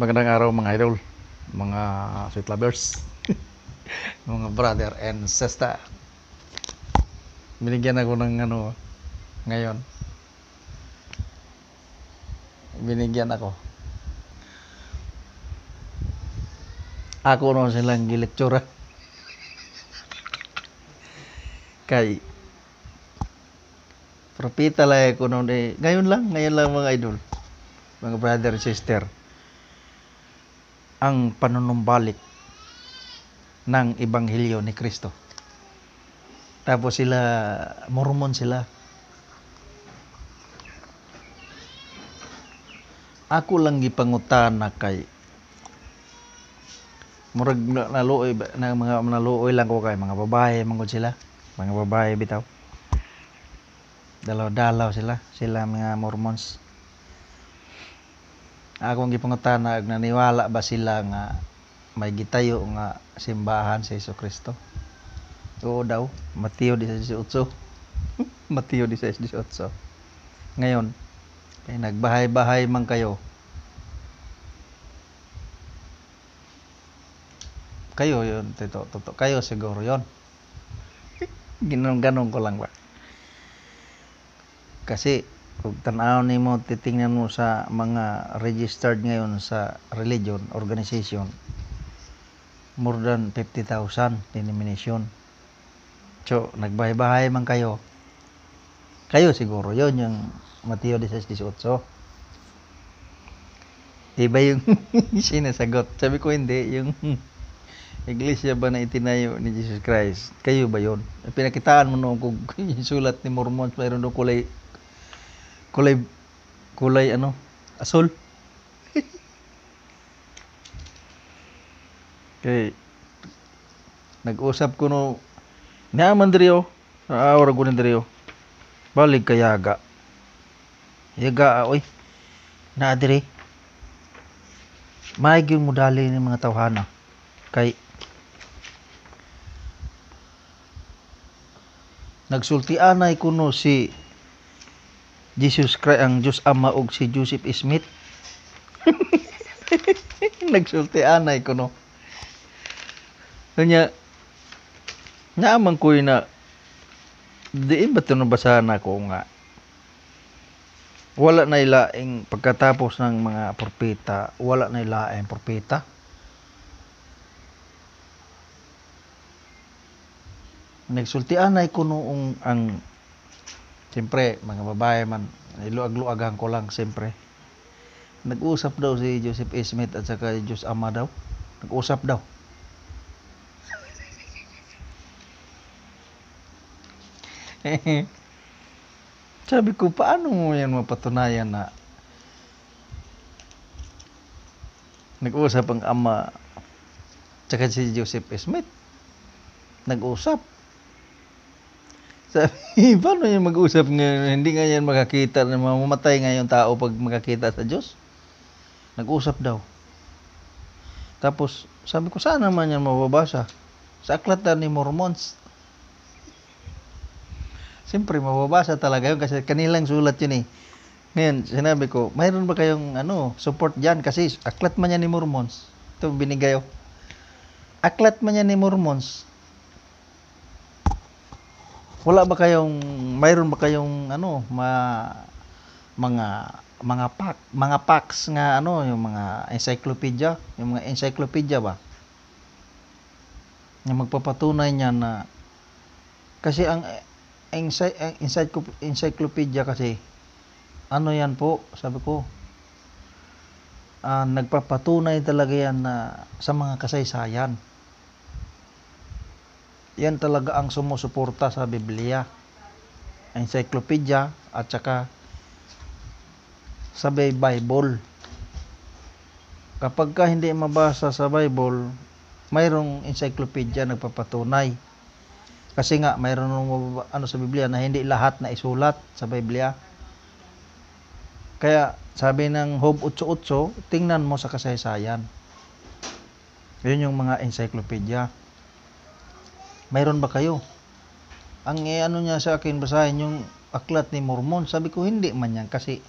Magandang araw mga idol, mga sweet lovers, mga brother and sister. Binigyan ako ng ngayon. Binigyan ako. Ako no silang gilektura. Kay propita lang ako noon ngayon lang mga idol, mga brother and sister. Ang panunumbalik ng Ebanghelyo ni Kristo. Tapos sila, Mormon sila. Ako lang gipangutana kay murag naluoy na mga naluoy lang ko kay mga babae mangod sila. Mga babae bitaw. Dalaw-dalaw sila mga Mormons. Akong gipangutana ag naniwala ba sila nga may gitayo nga simbahan sa Jesucristo? Oo daw, Mateo 16:18. Mateo 16:18. Ngayon, kay nagbahay-bahay man kayo. Kayo yun, totoo. Kayo siguro yun. Ganun ko lang ba? Kasi kung tanaw nimo titingnan mo sa mga registered ngayon sa religion organization, more than 50,000 denomination. So nagbahay-bahay man kayo siguro yon yung Mateo 16:18. Iba yung sinasagot. Sabi ko hindi, yung iglesia ba na itinayo ni Jesus Christ, kayo ba yon? Pinakitaan mo noon kung sulat ni Mormon, mayroon doon kulay asul. Okay. Nag-usap ko no naaman diriyo. Aawara ko ni diriyo. Balik ka yaga. Yaga oy. Na diri. Maayong modali ni mga tawhana. Kay nagsultianay kuno si Jesus Christ, ang Diyos Ama og si Joseph Smith. Nagsultianay kuno. Kanya naaman ko na diin ba ito nabasahan ako nga wala na ilaing pagkatapos ng mga propeta, wala na ilaing propeta. Nagsultianay ko noong ang siyempre mga babae man, iluag-luagan ko lang siyempre. Nag-usap daw si Joseph Smith at saka Diyos Ama daw. Nag-usap daw. Sabi ko, paano mo yan mapatunayan na nag-usap ang Ama tsaka si Joseph Smith? Nag-usap. Sabi, paano yan mag-usap ngayon? Hindi nga yan makakita na mamamatay ngayon tao pag makakita sa Diyos. Nag-usap daw. Tapos, sabi ko, saan naman yan mababasa? Sa aklat ni Mormons. Siyempre, mababasa talaga yun kasi kanilang sulat yun eh. Ngayon, sinabi ko, mayroon ba kayong support dyan? Kasi aklat man yan ni Mormons. Ito, binigay ko. Aklat man yan ni Mormons. Mayroon ba kayong mga packs nga yung mga encyclopedia ba? Yung magpapatunay niya na kasi ang encyclopedia kasi yan po, sabi ko, nagpapatunay talaga yan na sa mga kasaysayan. Yan talaga ang sumusuporta sa Biblia. Encyclopedia at saka sa Bible. Kapag ka hindi mabasa sa Bible, mayroong encyclopedia nagpapatunay. Kasi nga mayroon sa Biblia na hindi lahat na isulat sa Biblia. Kaya sabi ng Job 8:8, tingnan mo sa kasaysayan. Yun yung mga encyclopedia. Mayroon ba kayo? Ang niya sa akin, basahin yung aklat ni Mormon. Sabi ko, hindi man yan kasi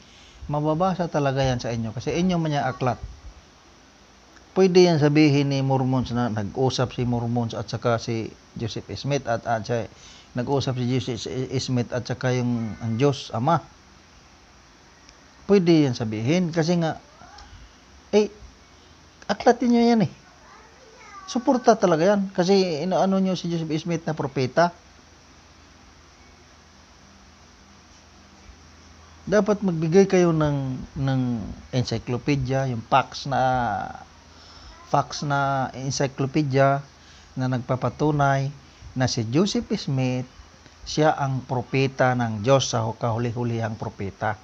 mababasa talaga yan sa inyo kasi inyo man yan aklat. Pwede yan sabihin ni Mormons na nag-usap si Mormons at saka si Joseph Smith at siya, nag-usap si Joseph Smith at saka yung ang Diyos Ama. Pwede yan sabihin kasi nga aklatin nyo yan eh. Suporta talaga yan kasi inaano nyo si Joseph Smith na propeta. Dapat magbigay kayo ng encyclopedia, yung facts na encyclopedia na nagpapatunay na si Joseph Smith, siya ang propeta ng Diyos sa kahuli-hulihang propeta.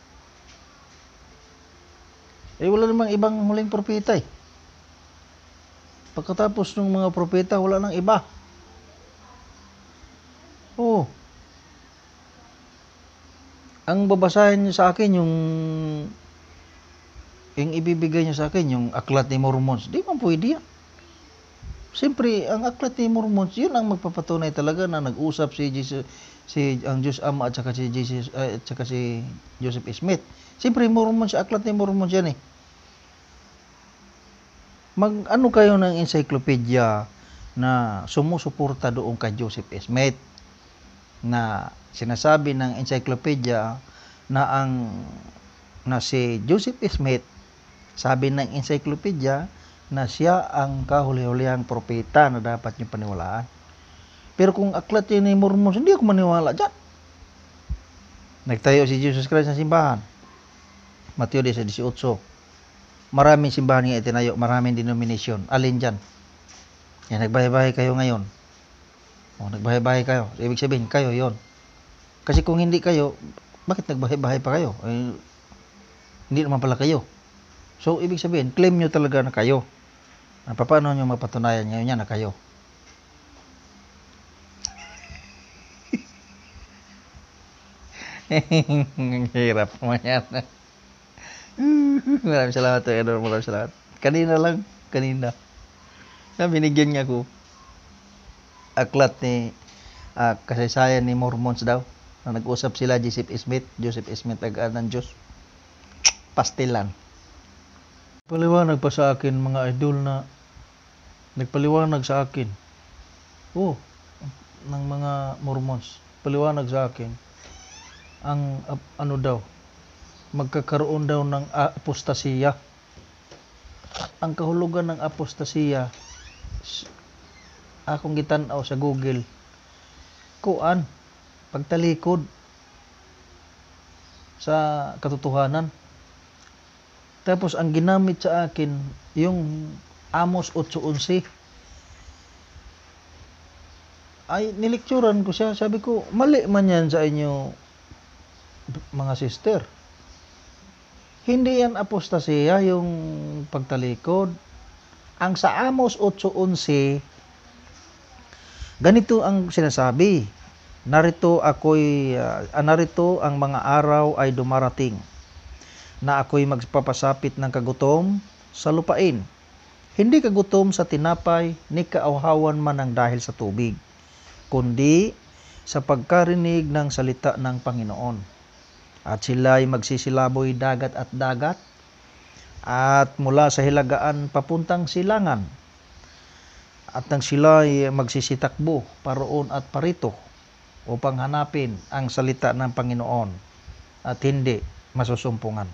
Wala namang ibang huling propeta eh. Pagkatapos ng mga propeta, wala nang iba. Oo. Ang babasahin niyo sa akin, yung ibibigay niyo sa akin, yung aklat ni Mormons, di man pwede yan. Siyempre, ang aklat ni Mormons, yun ang magpapatunay talaga na nag-usap ang Diyos Ama at saka si Joseph Smith. Siyempre, Mormons, aklat ni Mormons yan eh. Mag-ano kayo ng encyclopedia na sumusuporta doon kay Joseph Smith, na sinasabi ng encyclopedia na si Joseph Smith, sabi ng encyclopedia na siya ang kahuli-hulihang propeta na dapat niyo paniwalaan. Pero kung aklat yun ni Mormons, hindi ako maniwala dyan. Nagtayo si Jesus Christ ng simbahan, Mateo 18. Maraming simbahan nga itinayo, maraming denomination. Alin dyan? Yan, nagbahay-bahay kayo ngayon. Nagbahay-bahay kayo. Ibig sabihin, kayo yon. Kasi kung hindi kayo, bakit nagbahay-bahay pa kayo? Hindi naman pala kayo. So, ibig sabihin, claim nyo talaga na kayo. Paano nyo mapatunayan ngayon yan na kayo? Ang hirap mo yan. Maraming salamat, Edward. Maraming salamat. Kanina. Binigyan niya ko aklat ni kasaysayan ni Mormons daw. Na nag-usap sila Joseph Smith tagaan ng Diyos. Pastilan. Paliwanag pa sa akin mga idol na nagpaliwanag sa akin. Ng mga Mormons. Paliwanag sa akin ang ano daw, magkakaroon daw ng apostasiya. Ang kahulugan ng apostasiya, akong gitanaw sa Google, pagtalikod sa katotohanan. Tapos ang ginamit sa akin yung Amos 8:11. Ay nilikturan ko siya, sabi ko mali man yan sa inyo mga sister. Hindi yan apostasiya yung pagtalikod. Ang sa Amos 8:11, ganito ang sinasabi. Narito ang mga araw ay dumarating na ako'y magpapasapit ng kagutom sa lupain. Hindi kagutom sa tinapay, ni kaawhawan man ng dahil sa tubig, kundi sa pagkarinig ng salita ng Panginoon. At sila'y magsisilaboy dagat at dagat, at mula sa hilagaan papuntang silangan. At nang sila'y magsisitakbo paroon at parito upang hanapin ang salita ng Panginoon at hindi masusumpungan.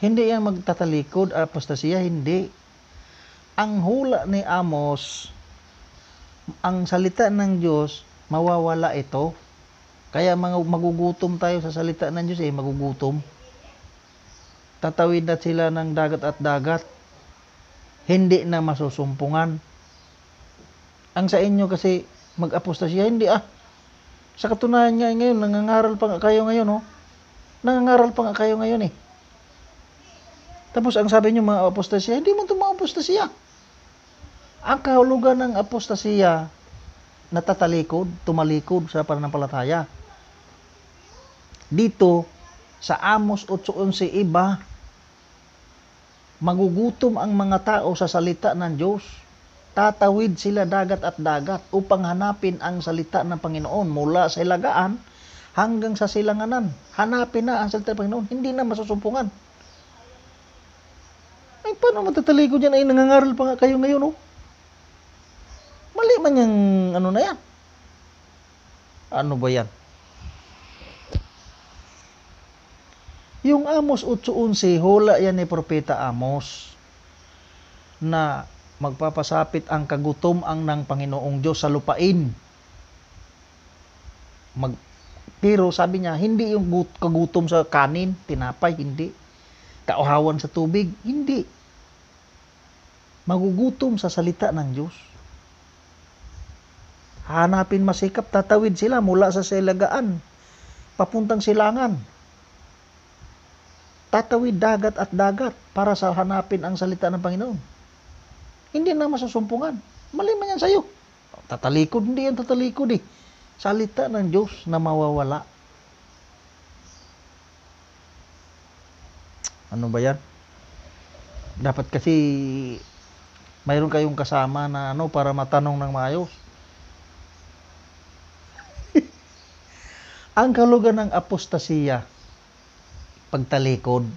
Hindi yan magtatalikod, apostasiya, hindi. Ang hula ni Amos, ang salita ng Diyos, mawawala ito. Kaya magugutom tayo sa salita ng Diyos magugutom. Tatawid na sila ng dagat at dagat. Hindi na masusumpungan. Ang sa inyo kasi mag-apostasiya, hindi Sa katunayan nga ngayon, nangangaral pa nga kayo ngayon, Nangangaral pa nga kayo ngayon Tapos ang sabi nyo mga apostasiya, hindi mo ito mga apostasiya. Ang kahulugan ng apostasiya, natatalikod, tumalikod sa pananampalataya. Dito, sa Amos 8:11, iba, magugutom ang mga tao sa salita ng Diyos. Tatawid sila dagat at dagat upang hanapin ang salita ng Panginoon mula sa hilagaan hanggang sa silanganan. Hanapin na ang salita ng Panginoon, hindi na masusumpungan. paano matatalikod yan? Ay, nangangaral pa nga kayo ngayon, oh. Mali man yung ano na yan. Ano ba yan? Yung Amos 8:11, hula yan ni Propeta Amos na magpapasapit ang kagutom ang ng Panginoong Diyos sa lupain. Pero sabi niya, hindi yung kagutom sa kanin, tinapay, hindi. Kauhawan sa tubig, hindi. Magugutom sa salita ng Diyos. Hanapin masikap, tatawid sila mula sa silagaan, papuntang silangan. Tatawid dagat at dagat para sa hanapin ang salita ng Panginoon. Hindi na masusumpungan. Mali man yan sa'yo. Tatalikod, hindi yan tatalikod eh. Salita ng Diyos na mawawala. Ano ba yan? Dapat kasi mayroon kayong kasama na ano para matanong ng maayos. Ang kahulugan ng apostasiya, pagtalikod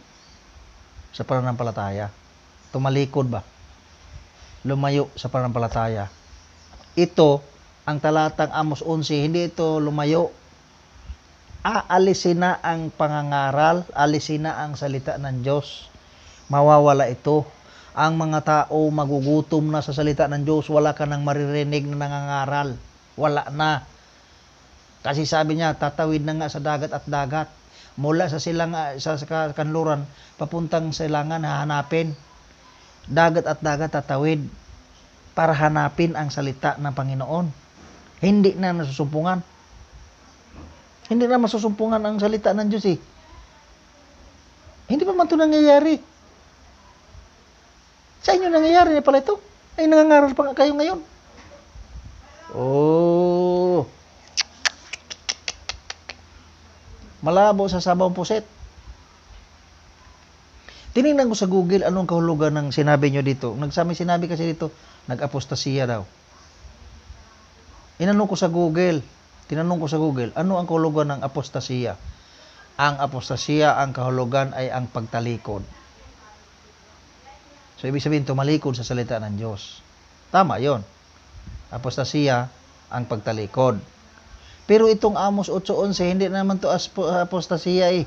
sa pananampalataya. Tumalikod ba? Lumayo sa pananampalataya. Ito, ang talatang Amos 11, hindi ito lumayo. Aalisin na ang pangangaral, alisin na ang salita ng Diyos. Mawawala ito. Ang mga tao magugutom na sa salita ng Diyos, wala ka nang maririnig na nangangaral. Wala na. Kasi sabi niya, tatawid na nga sa dagat at dagat. Mula sa kanluran, papuntang silangan, hahanapin. Dagat at dagat tatawid para hanapin ang salita ng Panginoon. Hindi na nasusumpungan. Hindi na masusumpungan ang salita ng Diyos eh. Hindi pa man ito nangyayari. Sa inyo nangyayari na pala ito. Ay nangangaral pa nga kayo ngayon. Oh. Malabo sa sabang puset. Tinignan ko sa Google anong kahulugan ng sinabi nyo dito. Sinabi kasi dito, nag-apostasiya daw. Tinanong ko sa Google, ano ang kahulugan ng apostasiya? Ang apostasiya, ang kahulugan ay ang pagtalikod. So, ibig sabihin, tumalikod sa salita ng Diyos. Tama yon. Apostasiya, ang pagtalikod. Pero itong Amos 8:11, hindi naman to apostasiya eh.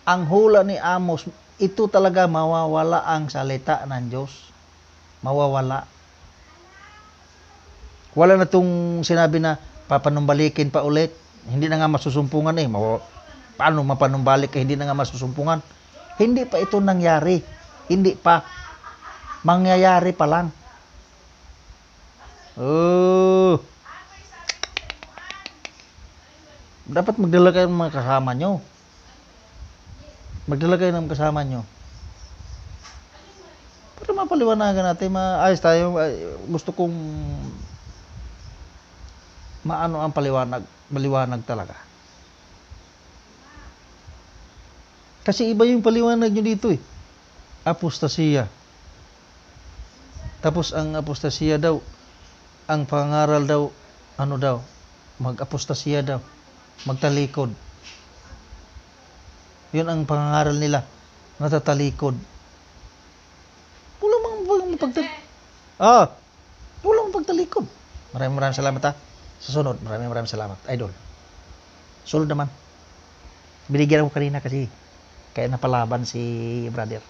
Ang hula ni Amos, ito talaga mawawala ang salita ng Diyos. Mawawala. Wala na itong sinabi na papanumbalikin pa ulit. Hindi na nga masusumpungan eh. Paano mapanumbalik eh, hindi na nga masusumpungan. Hindi pa ito nangyari. Hindi pa. Mangyayari pa lang. Oh. Dapat magdala kayo ng mga kasama nyo. Magdala kayo ng kasama nyo. Para mapaliwanagan natin, maayos tayo. Gusto kong maano ang maliwanag talaga. Kasi iba yung paliwanag nyo dito eh. Apostasiya. Tapos ang apostasiya daw, ang pangaral daw, mag-apostasiya daw, magtalikod. Yun ang pangaral nila, natatalikod. Walang pagtalikod. Maraming salamat ha. Sa sunod, maraming salamat. Idol. Sunod naman. Binigyan ako kanina kasi kaya napalaban si brother.